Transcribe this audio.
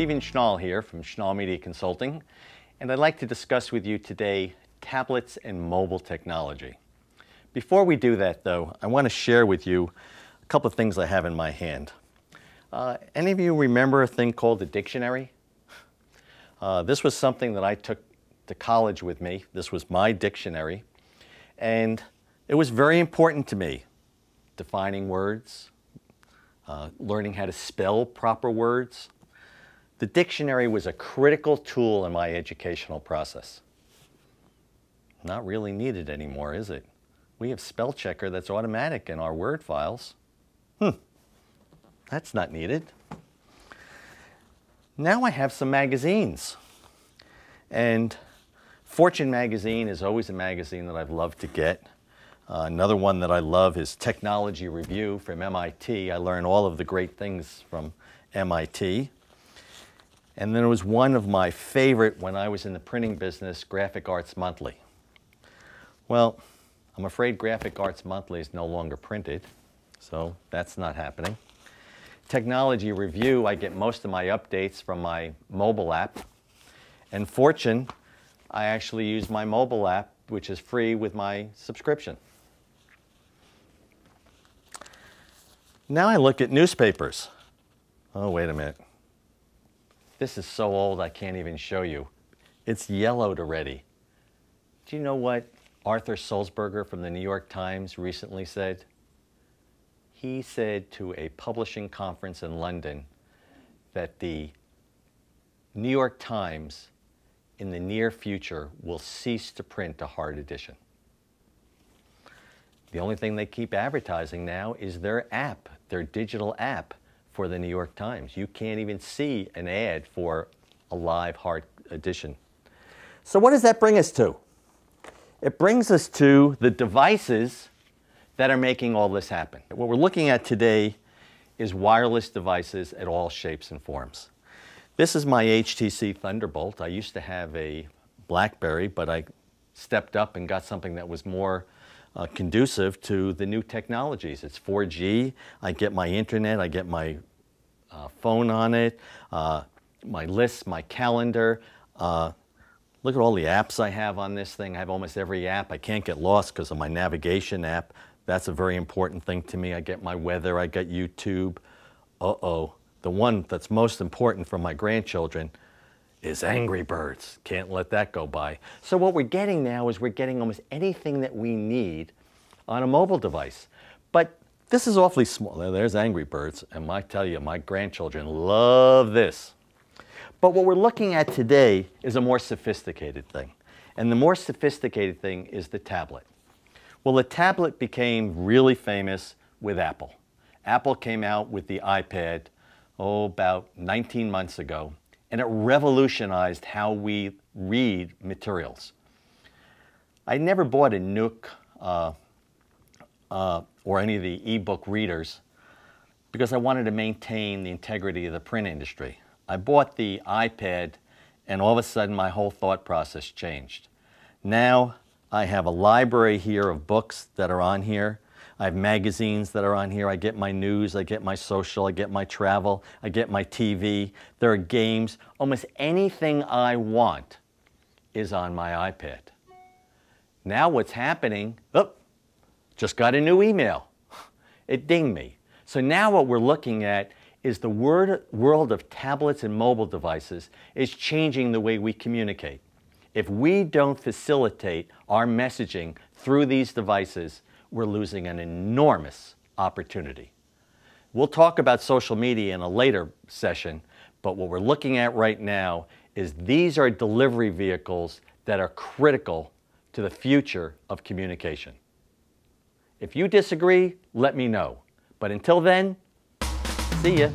Stephen Schnall here from Schnall Media Consulting, and I'd like to discuss with you today tablets and mobile technology. Before we do that though, I want to share with you a couple of things I have in my hand. Any of you remember a thing called a dictionary? This was something that I took to college with me. This was my dictionary, and it was very important to me. Defining words, learning how to spell proper words. The dictionary was a critical tool in my educational process. Not really needed anymore, is it? We have spell checker that's automatic in our Word files. That's not needed. Now I have some magazines. And Fortune magazine is always a magazine that I've loved to get. Another one that I love is Technology Review from MIT. I learn all of the great things from MIT. And then there was one of my favorite when I was in the printing business, Graphic Arts Monthly. Well, I'm afraid Graphic Arts Monthly is no longer printed, so that's not happening. Technology Review, I get most of my updates from my mobile app. And Fortune, I actually use my mobile app, which is free with my subscription. Now I look at newspapers. Oh, wait a minute. This is so old I can't even show you. It's yellowed already. Do you know what Arthur Sulzberger from the New York Times recently said? He said to a publishing conference in London that the New York Times in the near future will cease to print a hard edition. The only thing they keep advertising now is their app, their digital app for the New York Times. You can't even see an ad for a live hard edition. So what does that bring us to? It brings us to the devices that are making all this happen. What we're looking at today is wireless devices at all shapes and forms. This is my HTC Thunderbolt. I used to have a BlackBerry, but I stepped up and got something that was more conducive to the new technologies. It's 4G. I get my internet. I get my phone on it, my lists, my calendar. Look at all the apps I have on this thing. I have almost every app. I can't get lost because of my navigation app. That's a very important thing to me. I get my weather. I get YouTube. The one that's most important for my grandchildren is Angry Birds. Can't let that go by. So what we're getting now is we're getting almost anything that we need on a mobile device. But this is awfully small. There's Angry Birds, and I tell you, my grandchildren love this. But what we're looking at today is a more sophisticated thing. And the more sophisticated thing is the tablet. Well, the tablet became really famous with Apple. Apple came out with the iPad, about 19 months ago, and it revolutionized how we read materials. I never bought a Nook or any of the e-book readers because I wanted to maintain the integrity of the print industry. I bought the iPad, and all of a sudden my whole thought process changed. Now I have a library here of books that are on here. I have magazines that are on here. I get my news, I get my social, I get my travel, I get my TV. There are games. Almost anything I want is on my iPad. Now what's happening, just got a new email. It dinged me. So now what we're looking at is the world of tablets and mobile devices is changing the way we communicate. If we don't facilitate our messaging through these devices, we're losing an enormous opportunity. We'll talk about social media in a later session, but what we're looking at right now is these are delivery vehicles that are critical to the future of communication. If you disagree, let me know. But until then, see ya.